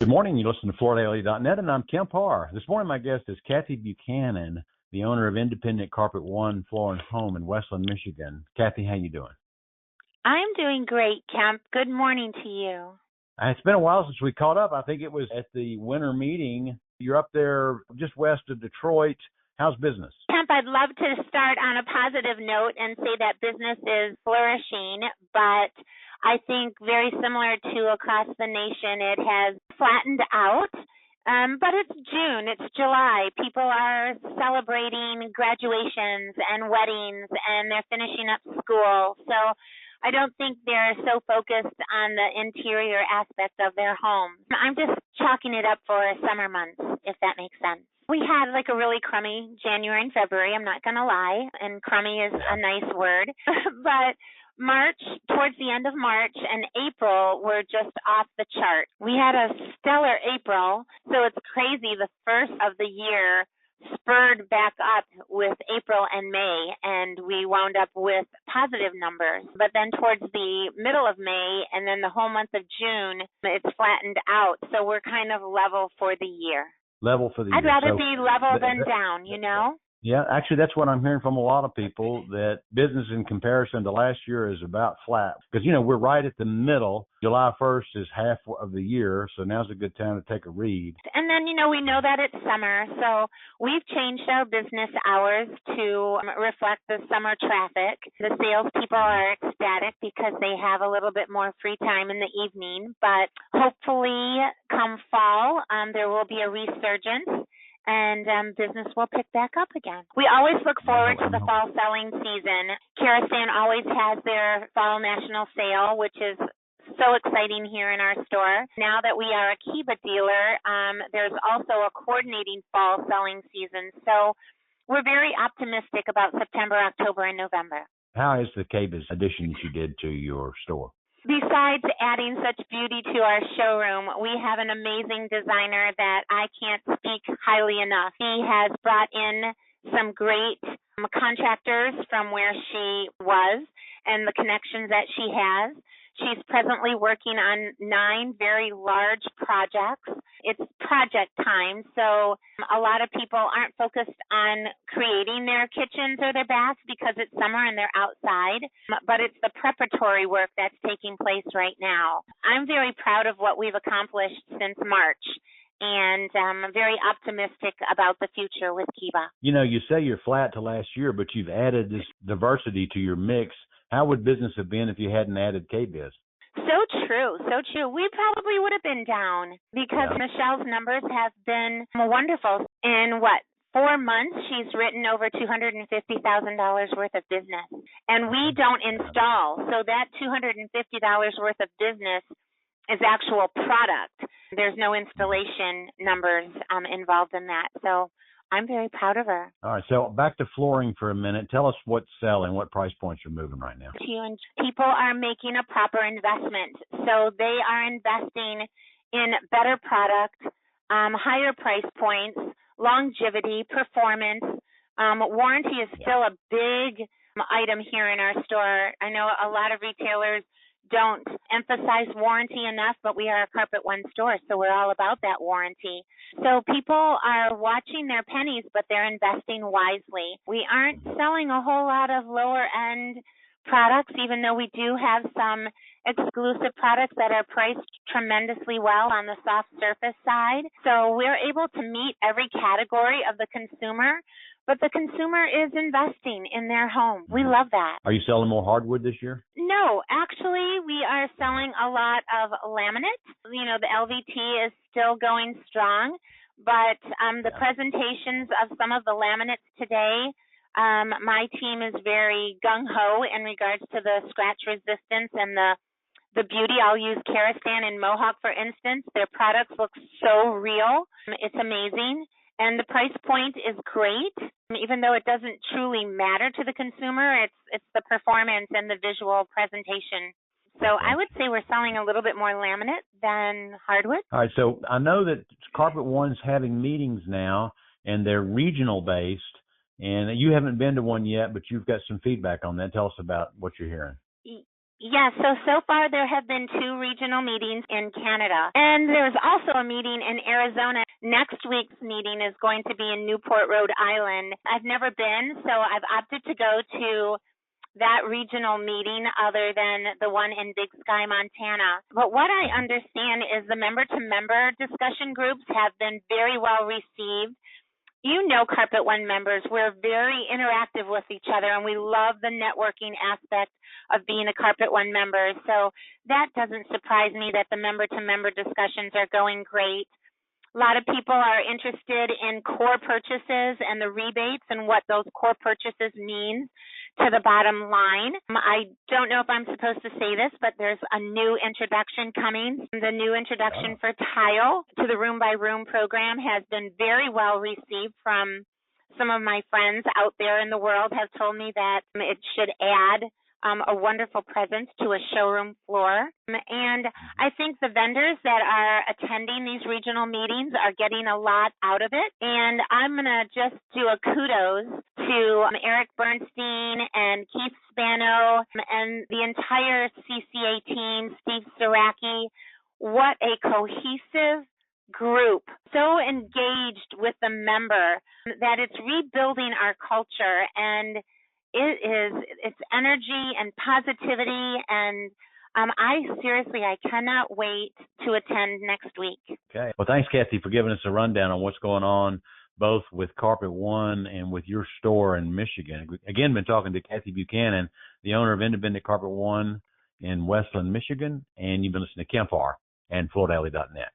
Good morning. You listen to FloorDaily.net, and I'm Kemp Harr. This morning, my guest is Cathy Buchanan, the owner of Independent Carpet One Floor and Home in Westland, Michigan. Cathy, how you doing? I'm doing great, Kemp. Good morning to you. It's been a while since we caught up. I think it was at the winter meeting. You're up there just west of Detroit. How's business? Kemp, I'd love to start on a positive note and say that business is flourishing, but I think very similar to across the nation, it has flattened out. But it's June, it's July. People are celebrating graduations and weddings, and they're finishing up school. So I don't think they're so focused on the interior aspect of their home. I'm just chalking it up for summer months, if that makes sense. We had like a really crummy January and February, I'm not going to lie, and crummy is a nice word. But March, towards the end of March and April were just off the chart. We had a stellar April, so it's crazy. The first of the year spurred back up with April and May, and we wound up with positive numbers. But then towards the middle of May and then the whole month of June, it's flattened out. So we're kind of level for the year. Level for the year. I'd rather be level than down, you know? Yeah, actually, that's what I'm hearing from a lot of people, that business in comparison to last year is about flat. Because, we're right at the middle. July 1st is half of the year, so now's a good time to take a read. And then, we know that it's summer, so we've changed our business hours to reflect the summer traffic. The salespeople are ecstatic because they have a little bit more free time in the evening, but hopefully come fall, there will be a resurgence, and business will pick back up again. We always look forward to the fall selling season. Karastan always has their fall national sale, which is so exciting here in our store. Now that we are a Kiva dealer, there's also a coordinating fall selling season. So we're very optimistic about September, October, and November. How is the Kiva addition that you did to your store? Besides adding such beauty to our showroom, we have an amazing designer that I can't speak highly enough. He has brought in some great contractors from where she was and the connections that she has. She's presently working on 9 very large projects. It's project time, so a lot of people aren't focused on creating their kitchens or their baths because it's summer and they're outside, but it's the preparatory work that's taking place right now. I'm very proud of what we've accomplished since March, and I'm very optimistic about the future with Kiva. You say you're flat to last year, but you've added this diversity to your mix. How would business have been if you hadn't added K-Biz? So true. We probably would have been down because Michelle's numbers have been wonderful. In 4 months, she's written over $250,000 worth of business. And we don't install. So that $250 worth of business is actual product. There's no installation numbers involved in that. So I'm very proud of her. All right, so back to flooring for a minute. Tell us what's selling, what price points are moving right now. People are making a proper investment. So they are investing in better product, higher price points, longevity, performance. Warranty is still a big item here in our store. I know a lot of retailers don't emphasize warranty enough, but we are a Carpet One store, so we're all about that warranty. So people are watching their pennies, but they're investing wisely. We aren't selling a whole lot of lower-end products, even though we do have some exclusive products that are priced tremendously well on the soft surface side. So we're able to meet every category of the consumer, but the consumer is investing in their home. We love that. Are you selling more hardwood this year? No, actually, we are selling a lot of laminate. The LVT is still going strong, but the presentations of some of the laminates today, my team is very gung-ho in regards to the scratch resistance and the beauty. I'll use Karastan and Mohawk, for instance. Their products look so real. It's amazing. And the price point is great. Even though it doesn't truly matter to the consumer, it's the performance and the visual presentation. So I would say we're selling a little bit more laminate than hardwood. All right, so I know that Carpet One's having meetings now, and they're regional based, and you haven't been to one yet, but you've got some feedback on that. Tell us about what you're hearing. Yes, so far there have been 2 regional meetings in Canada. And there's also a meeting in Arizona. Next week's meeting is going to be in Newport, Rhode Island. I've never been, so I've opted to go to that regional meeting other than the one in Big Sky, Montana. But what I understand is the member-to-member discussion groups have been very well received. You know, Carpet One members, we're very interactive with each other, and we love the networking aspect of being a Carpet One member. So that doesn't surprise me that the member-to-member discussions are going great. A lot of people are interested in core purchases and the rebates and what those core purchases mean to the bottom line. I don't know if I'm supposed to say this, but there's a new introduction coming. The new introduction for tile to the Room by Room program has been very well received from some of my friends out there in the world have told me that it should add a wonderful presence to a showroom floor. And I think the vendors that are attending these regional meetings are getting a lot out of it. And I'm going to just do a kudos to Eric Bernstein and Keith Spano and the entire CCA team, Steve Saraki. What a cohesive group, so engaged with the member that it's rebuilding our culture, and it's energy and positivity, and I cannot wait to attend next week. Okay. Well, thanks, Cathy, for giving us a rundown on what's going on both with Carpet One and with your store in Michigan. Again, been talking to Cathy Buchanan, the owner of Independent Carpet One in Westland, Michigan, and you've been listening to Kemp Harr and FloorDaily.net.